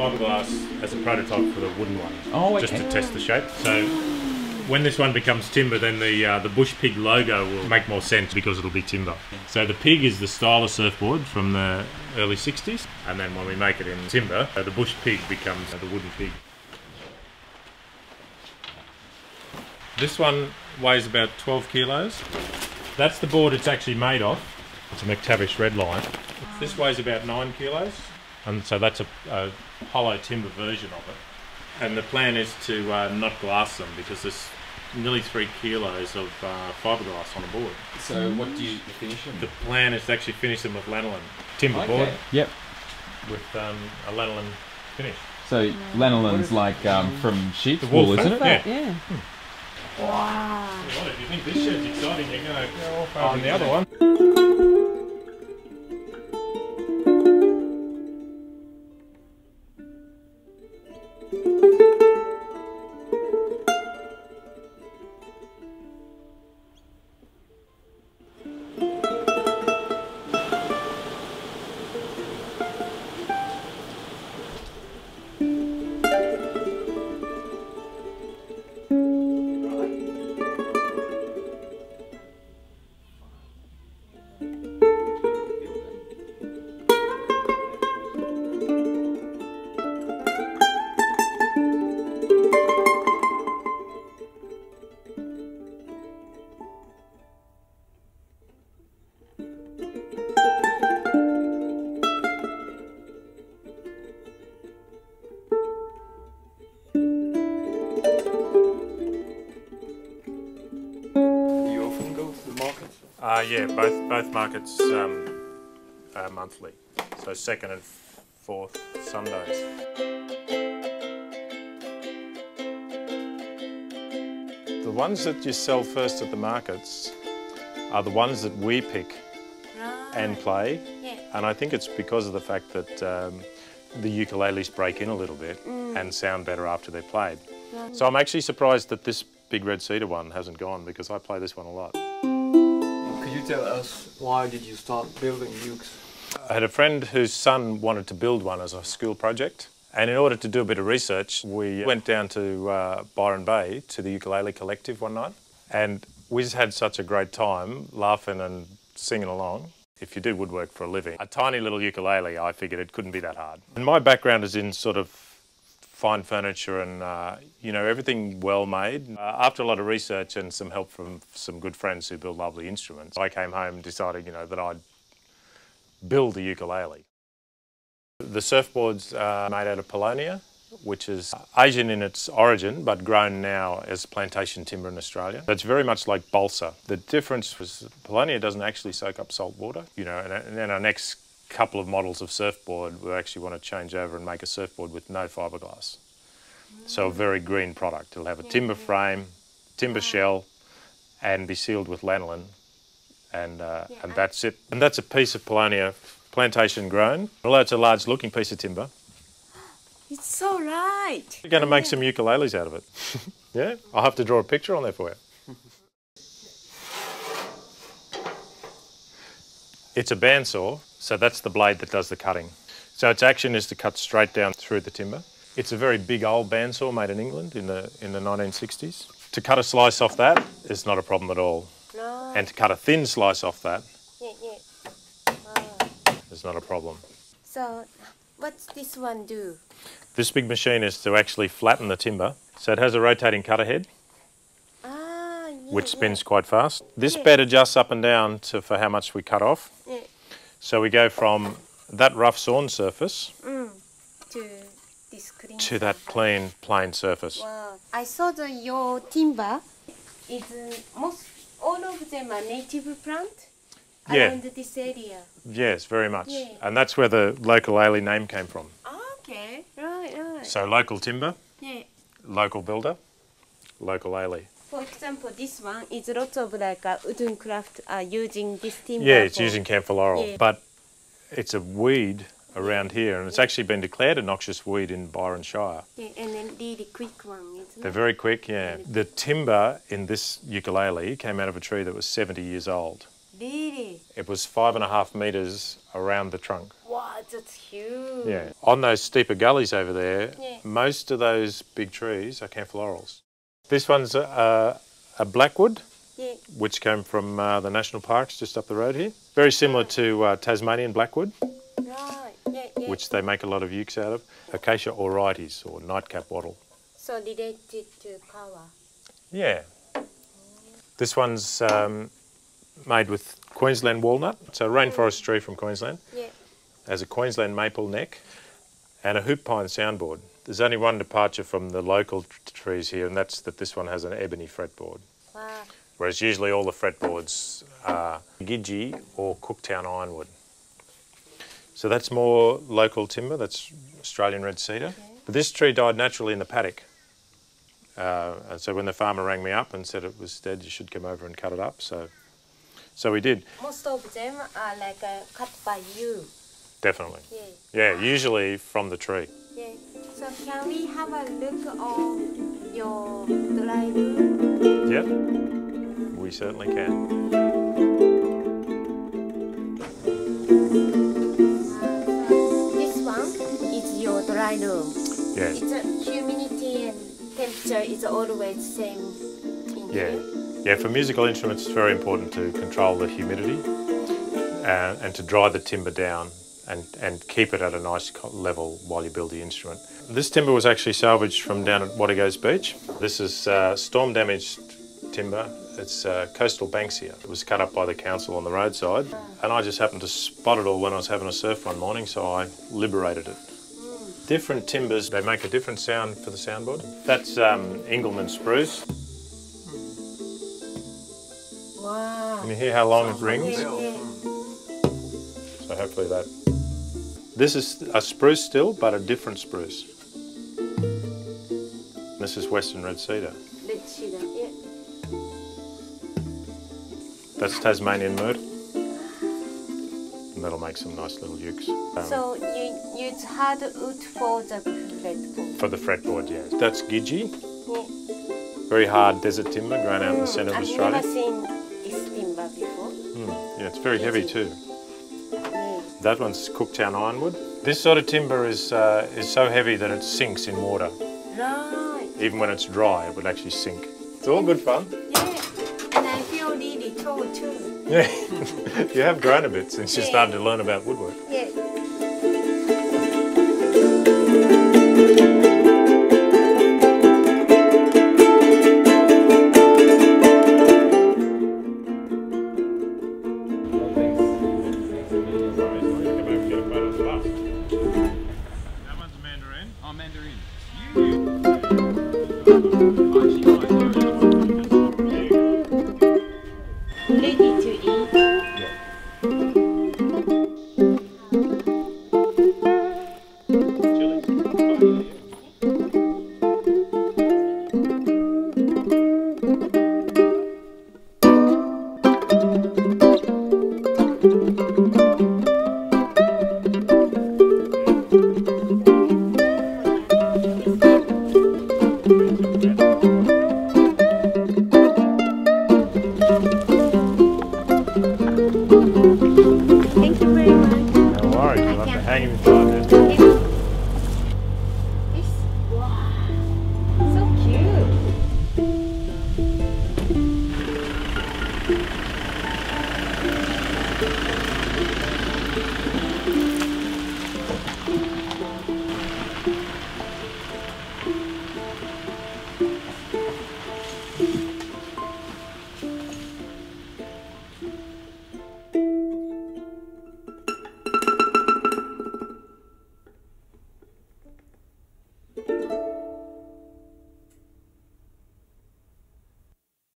fiberglass as a prototype for the wooden one. Oh, okay. Just to test the shape. So when this one becomes timber, then the bush pig logo will make more sense because it'll be timber. So the pig is the style of surfboard from the early 60s, and then when we make it in timber, the bush pig becomes the wooden pig. This one weighs about 12 kilos. That's the board it's actually made of. It's a McTavish red line. This weighs about 9 kilos, and so that's a hollow timber version of it. And the plan is to not glass them because there's nearly 3 kilos of fiberglass on a board. So what do you finish them? The plan is to actually finish them with lanolin. Timber board. Yep. With a lanolin finish. So lanolin's like from sheep's wool, isn't it? Yeah. Wow. Well, if you think this shed's exciting, you're going to go off over the other one. Yeah, both markets are monthly, so second and fourth Sundays. The ones that you sell first at the markets are the ones that we pick and play, and I think it's because of the fact that the ukuleles break in a little bit and sound better after they're played. So I'm actually surprised that this big red cedar one hasn't gone because I play this one a lot. Could you tell us why did you start building ukes? I had a friend whose son wanted to build one as a school project, and in order to do a bit of research we went down to Byron Bay to the Ukulele Collective one night, and we just had such a great time laughing and singing along. If you do woodwork for a living, a tiny little ukulele, I figured it couldn't be that hard. And my background is in sort of fine furniture and, you know, everything well made. After a lot of research and some help from some good friends who build lovely instruments, I came home deciding, you know, that I'd build a ukulele. The surfboards are made out of paulownia, which is Asian in its origin, but grown now as plantation timber in Australia. It's very much like balsa. The difference was paulownia doesn't actually soak up salt water, you know, and then our next couple of models of surfboard, we actually want to change over and make a surfboard with no fiberglass. So a very green product. It'll have a timber frame, timber shell, and be sealed with lanolin, and that's it. And that's a piece of paulownia, plantation grown. Although it's a large looking piece of timber. It's so light. We're going to make some ukuleles out of it. Yeah, I'll have to draw a picture on there for you. It's a bandsaw, so that's the blade that does the cutting. So its action is to cut straight down through the timber. It's a very big old bandsaw made in England in the 1960s. To cut a slice off that is not a problem at all. No. And to cut a thin slice off that is not a problem. So what's this one do? This big machine is to actually flatten the timber. So it has a rotating cutter head, which spins quite fast. This bed adjusts up and down for how much we cut off. So we go from that rough sawn surface to that clean, plain surface. Wow. I saw your timber is all of them are native plant around this area. Yes, very much. Yeah. And that's where the Localele name came from. Okay, right. So local timber, local builder, Localele. For example, this one is lots of like wooden craft using this timber. Yeah, it's using camphor laurel, but it's a weed around here, and it's actually been declared a noxious weed in Byron Shire. Yeah, and then really quick one, isn't it? They're very quick, yeah. The timber in this ukulele came out of a tree that was 70 years old. Really? It was 5.5 metres around the trunk. Wow, that's huge. Yeah. On those steeper gullies over there, Yeah. most of those big trees are camphor laurels. This one's a blackwood, Yeah. which came from the national parks just up the road here. Very similar to Tasmanian blackwood, Right. Yeah, yeah. which they make a lot of ukes out of. Acacia auroides, or nightcap wattle. So related to kawa. Yeah. This one's made with Queensland walnut. It's a rainforest tree from Queensland. Yeah. Has a Queensland maple neck and a hoop pine soundboard. There's only one departure from the local trees here, and that's that this one has an ebony fretboard. Wow. Whereas usually all the fretboards are Gidgee or Cooktown ironwood. So that's more local timber, that's Australian red cedar. Okay. But this tree died naturally in the paddock. And so when the farmer rang me up and said it was dead, you should come over and cut it up. So we did. Most of them are like cut by you. Definitely. Yeah. Yeah, usually from the tree. Yeah. So can we have a look on your dry room? Yep, we certainly can. This one is your dry room. Yes. It's a humidity and temperature is always same in Yeah. here. Yeah, for musical instruments it's very important to control the humidity and to dry the timber down and keep it at a nice level while you build the instrument. This timber was actually salvaged from down at Watergoes Beach. This is storm damaged timber. It's coastal banksia. It was cut up by the council on the roadside and I just happened to spot it all when I was having a surf one morning, so I liberated it. Different timbers, they make a different sound for the soundboard. That's Engelmann spruce. Wow. Can you hear how long it rings? Yeah. So hopefully that. This is a spruce still, but a different spruce. This is Western red cedar. Red cedar. Yeah. That's Tasmanian myrtle. And that'll make some nice little ukes. So you use hardwood for the fretboard. For the fretboard, yeah. That's Gidgee. Yeah. Very hard desert timber grown out in the centre of Australia. I've never seen this timber before. Yeah, it's very heavy too. Yeah. That one's Cooktown ironwood. This sort of timber is so heavy that it sinks in water. Right. Even when it's dry, it would actually sink. It's all good fun. Yeah. And I feel really tall too. Yeah, you have grown a bit since you started to learn about woodwork. Yeah. Ready to eat. No worries, you'll have to hang him.